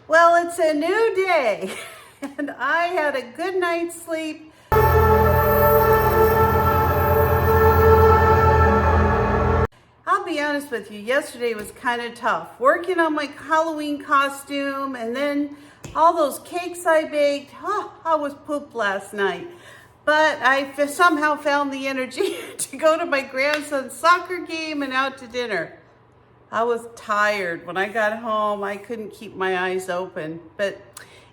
Well, it's a new day and I had a good night's sleep. I'll be honest with you, yesterday was kind of tough. Working on my Halloween costume and then all those cakes I baked. Oh, I was pooped last night. But I somehow found the energy to go to my grandson's soccer game and out to dinner. I was tired. When I got home, I couldn't keep my eyes open. But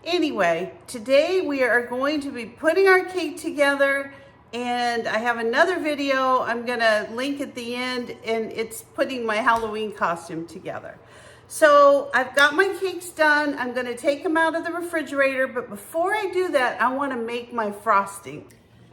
anyway, today we are going to be putting our cake together, and I have another video I'm gonna link at the end, and it's putting my Halloween costume together. So I've got my cakes done. I'm gonna take them out of the refrigerator, but before I do that, I wanna make my frosting.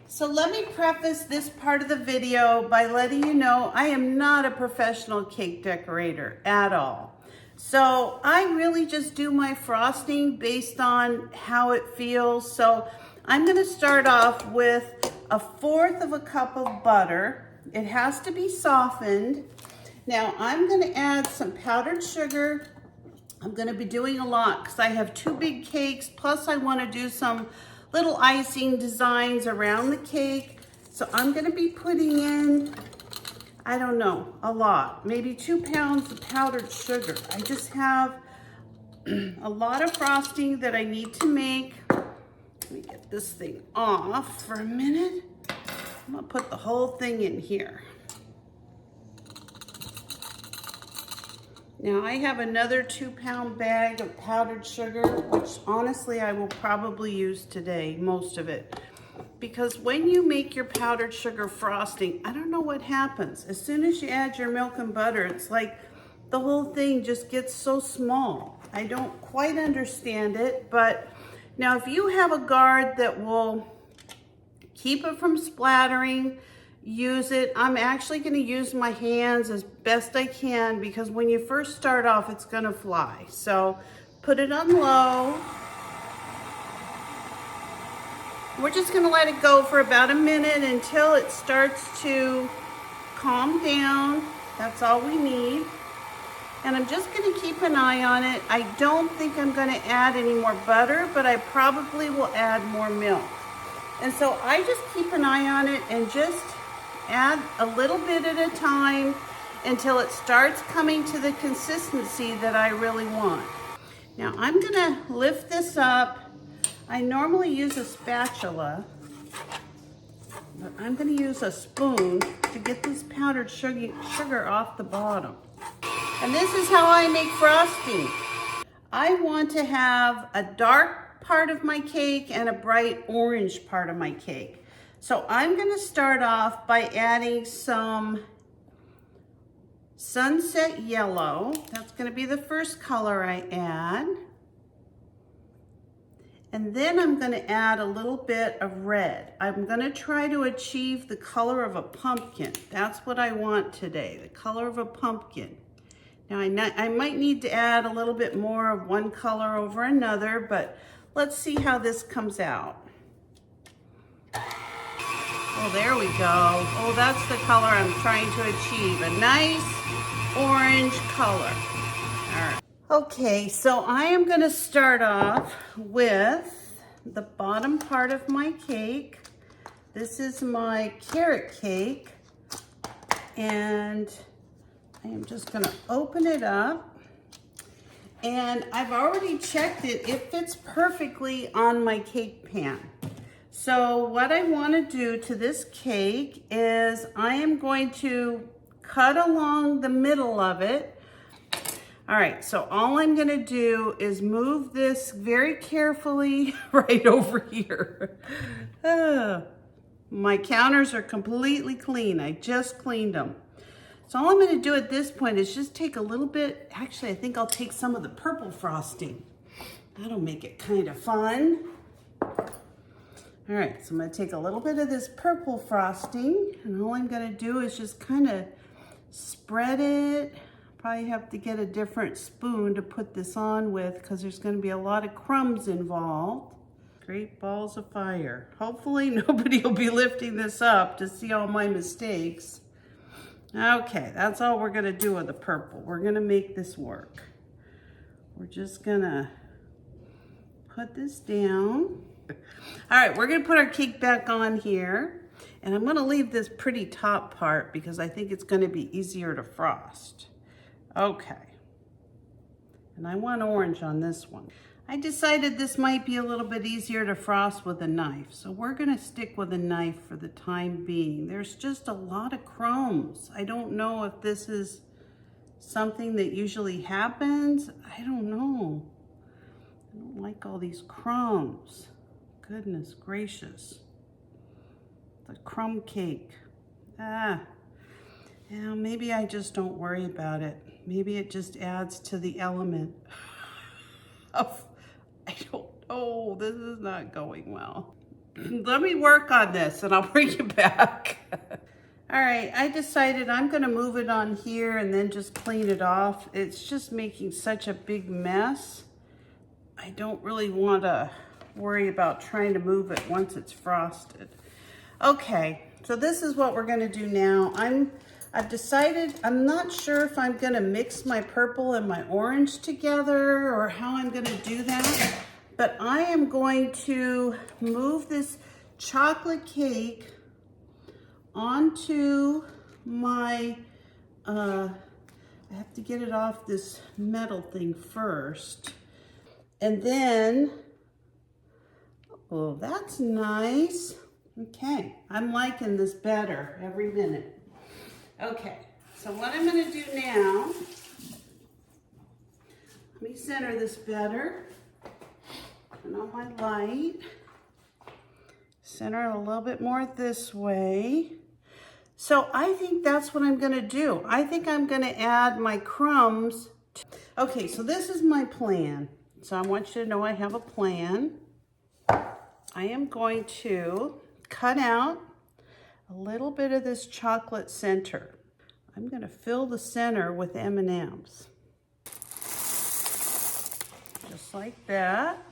So let me preface this part of the video by letting you know I am not a professional cake decorator at all. So I really just do my frosting based on how it feels. So I'm gonna start off with 1/4 cup of butter. It has to be softened. Now I'm gonna add some powdered sugar. I'm gonna be doing a lot because I have 2 big cakes, plus I wanna do some little icing designs around the cake. So I'm gonna be putting in, I don't know, a lot, maybe 2 pounds of powdered sugar. I just have a lot of frosting that I need to make. Let me get this thing off for a minute. I'm gonna put the whole thing in here. Now I have another 2-pound bag of powdered sugar, which honestly I will probably use today, most of it. Because when you make your powdered sugar frosting, I don't know what happens. As soon as you add your milk and butter, it's like the whole thing just gets so small. I don't quite understand it, but now if you have a guard that will keep it from splattering, use it. I'm actually gonna use my hands as best I can because when you first start off, it's gonna fly. So put it on low. We're just gonna let it go for about a minute until it starts to calm down. That's all we need. And I'm just gonna keep an eye on it. I don't think I'm gonna add any more butter, but I probably will add more milk. And so I just keep an eye on it and just add a little bit at a time until it starts coming to the consistency that I really want. Now I'm gonna lift this up. I normally use a spatula, but I'm gonna use a spoon to get this powdered sugar off the bottom. And this is how I make frosting. I want to have a dark part of my cake and a bright orange part of my cake. So I'm gonna start off by adding some sunset yellow. That's gonna be the first color I add. And then I'm gonna add a little bit of red. I'm gonna try to achieve the color of a pumpkin. That's what I want today, the color of a pumpkin. Now I might need to add a little bit more of one color over another, but let's see how this comes out. Oh, there we go. Oh, that's the color I'm trying to achieve. A nice orange color. All right. Okay, so I am gonna start off with the bottom part of my cake. This is my carrot cake. And I am just gonna open it up. And I've already checked it. It fits perfectly on my cake pan. So what I want to do to this cake is I am going to cut along the middle of it. All right, so all I'm going to do is move this very carefully right over here. My counters are completely clean. I just cleaned them. So all I'm going to do at this point is just take a little bit. Actually, I think I'll take some of the purple frosting. That'll make it kind of fun. All right, so I'm gonna take a little bit of this purple frosting, and all I'm gonna do is just kind of spread it. Probably have to get a different spoon to put this on with because there's gonna be a lot of crumbs involved. Great balls of fire. Hopefully nobody will be lifting this up to see all my mistakes. Okay, that's all we're gonna do with the purple. We're gonna make this work. We're just gonna put this down. All right, we're gonna put our cake back on here. And I'm gonna leave this pretty top part because I think it's gonna be easier to frost. Okay. And I want orange on this one. I decided this might be a little bit easier to frost with a knife. So we're gonna stick with a knife for the time being. There's just a lot of crumbs. I don't know if this is something that usually happens. I don't know. I don't like all these crumbs. Goodness gracious. The crumb cake. Yeah, maybe I just don't worry about it. Maybe it just adds to the element of, I don't know, this is not going well. Let me work on this and I'll bring you back. All right, I decided I'm gonna move it on here and then just clean it off. It's just making such a big mess. I don't really wanna worry about trying to move it once it's frosted. Okay, so this is what we're gonna do now. I've decided, I'm not sure if I'm gonna mix my purple and my orange together or how I'm gonna do that, but I am going to move this chocolate cake onto my, I have to get it off this metal thing first. And then, oh, that's nice. Okay, I'm liking this better every minute. Okay, so what I'm gonna do now, let me center this better. Turn on my light. Center it a little bit more this way. So I think that's what I'm gonna do. I think I'm gonna add my crumbs. Okay, so this is my plan. So I want you to know I have a plan. I am going to cut out a little bit of this chocolate center. I'm gonna fill the center with M&Ms. Just like that.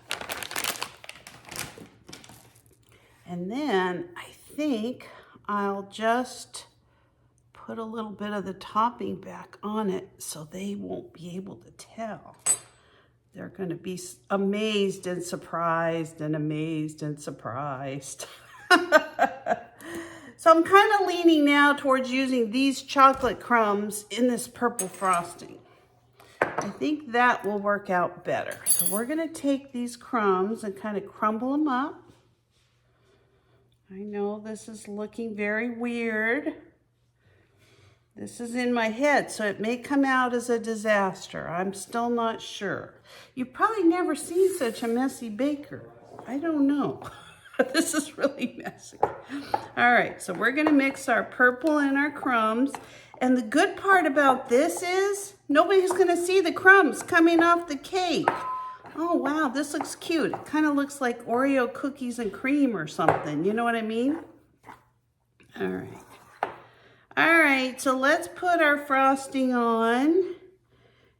And then I think I'll just put a little bit of the topping back on it so they won't be able to tell. They're gonna be amazed and surprised and amazed and surprised. So I'm kind of leaning now towards using these chocolate crumbs in this purple frosting. I think that will work out better. So we're gonna take these crumbs and kind of crumble them up. I know this is looking very weird. This is in my head, so it may come out as a disaster. I'm still not sure. You've probably never seen such a messy baker. I don't know. This is really messy. All right, so we're gonna mix our purple and our crumbs. And the good part about this is nobody's gonna see the crumbs coming off the cake. Oh, wow, this looks cute. It kind of looks like Oreo cookies and cream or something. You know what I mean? All right. All right, so let's put our frosting on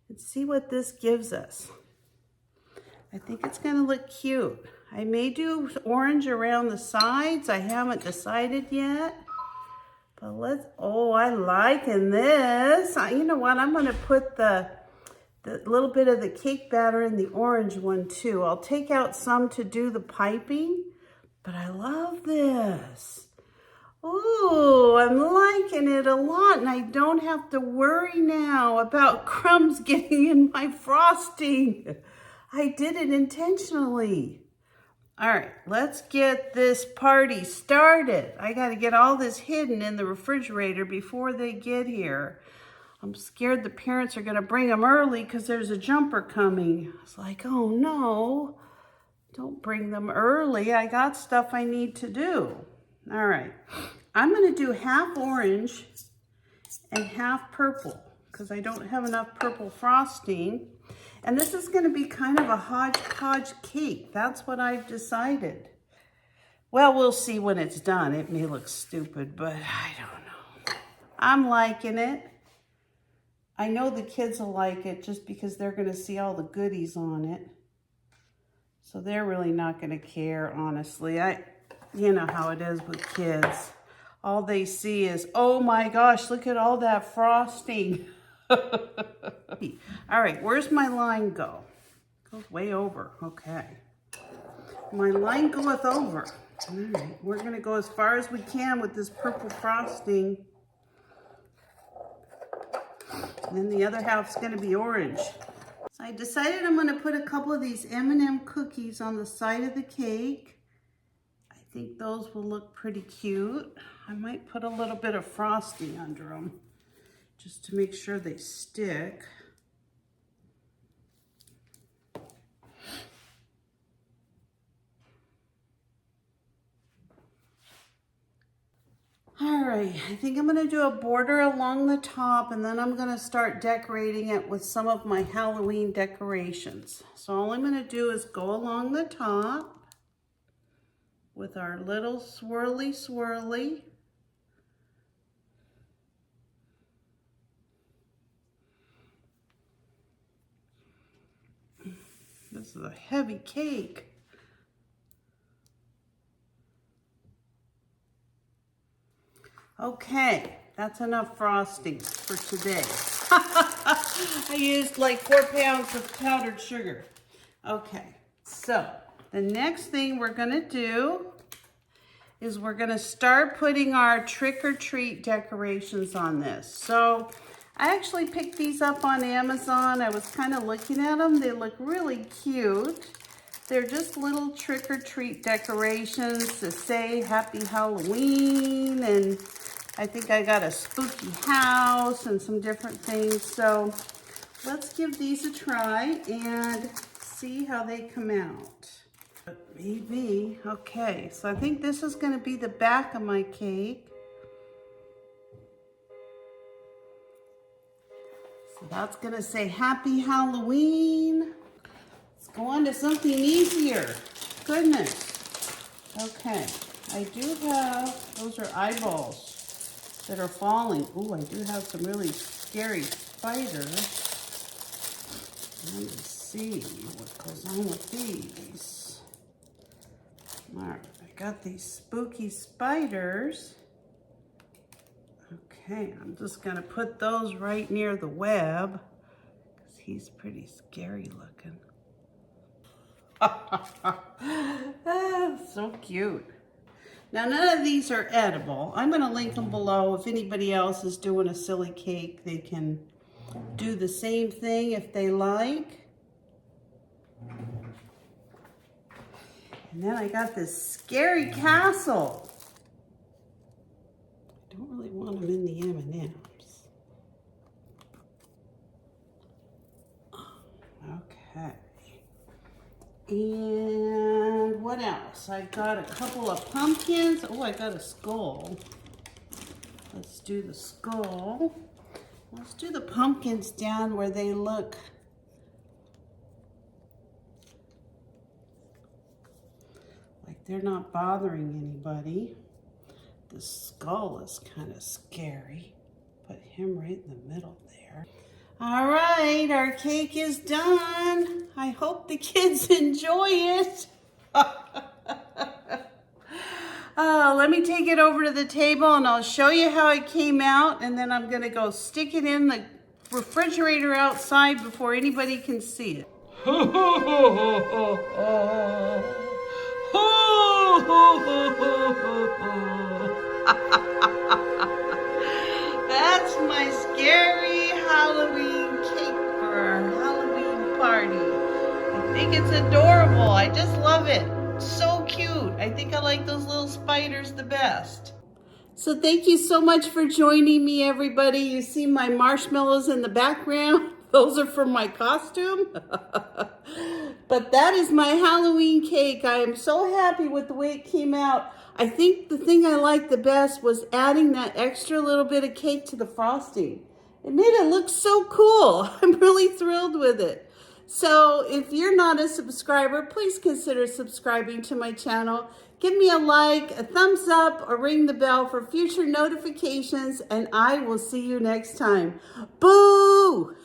and see what this gives us. I think it's gonna look cute. I may do orange around the sides. I haven't decided yet, but let's, oh, I liking this. You know what, I'm gonna put the little bit of the cake batter in the orange one too. I'll take out some to do the piping, but I love this. Ooh, I'm liking it a lot, and I don't have to worry now about crumbs getting in my frosting. I did it intentionally. All right, let's get this party started. I gotta get all this hidden in the refrigerator before they get here. I'm scared the parents are gonna bring them early because there's a jumper coming. It's like, oh no, don't bring them early. I got stuff I need to do. All right, I'm gonna do half orange and half purple because I don't have enough purple frosting. And this is gonna be kind of a hodgepodge cake. That's what I've decided. Well, we'll see when it's done. It may look stupid, but I don't know. I'm liking it. I know the kids will like it just because they're gonna see all the goodies on it. So they're really not gonna care, honestly. You know how it is with kids. All they see is, oh my gosh, look at all that frosting. All right, where's my line go? Goes way over, okay. My line goeth over. All right, we're gonna go as far as we can with this purple frosting. And then the other half's gonna be orange. So I decided I'm gonna put a couple of these M&M cookies on the side of the cake. I think those will look pretty cute. I might put a little bit of frosting under them just to make sure they stick. All right, I think I'm gonna do a border along the top, and then I'm gonna start decorating it with some of my Halloween decorations. So all I'm gonna do is go along the top with our little swirly swirly. This is a heavy cake. Okay, that's enough frosting for today. I used like 4 pounds of powdered sugar. Okay, so the next thing we're gonna do is we're gonna start putting our trick-or-treat decorations on this. So I actually picked these up on Amazon. I was kind of looking at them. They look really cute. They're just little trick-or-treat decorations to say Happy Halloween, and I think I got a spooky house and some different things. So let's give these a try and see how they come out. Maybe, okay, so I think this is gonna be the back of my cake. So that's gonna say Happy Halloween. Let's go on to something easier. Goodness. Okay, I do have, those are eyeballs that are falling. Ooh, I do have some really scary spiders. Let me see what goes on with these. All right, I got these spooky spiders. Okay, I'm just gonna put those right near the web because he's pretty scary looking. So cute. Now, none of these are edible. I'm gonna link them below. If anybody else is doing a silly cake, they can do the same thing if they like. And then I got this scary castle. I don't really want them in the M&Ms. Okay. And what else? I got a couple of pumpkins. Oh, I got a skull. Let's do the skull. Let's do the pumpkins down where they look like they're not bothering anybody. The skull is kind of scary. Put him right in the middle there. All right, our cake is done. I hope the kids enjoy it. Let me take it over to the table and I'll show you how it came out, and then I'm gonna go stick it in the refrigerator outside before anybody can see it. That's my scary Halloween cake for our Halloween party. I think it's adorable. I just love it. So cute. I think I like those little spiders the best. So thank you so much for joining me, everybody. You see my marshmallows in the background. Those are from my costume. But that is my Halloween cake. I am so happy with the way it came out. I think the thing I liked the best was adding that extra little bit of cake to the frosting. It made it look so cool. I'm really thrilled with it. So if you're not a subscriber, please consider subscribing to my channel. Give me a like, a thumbs up, or ring the bell for future notifications, and I will see you next time. Boo!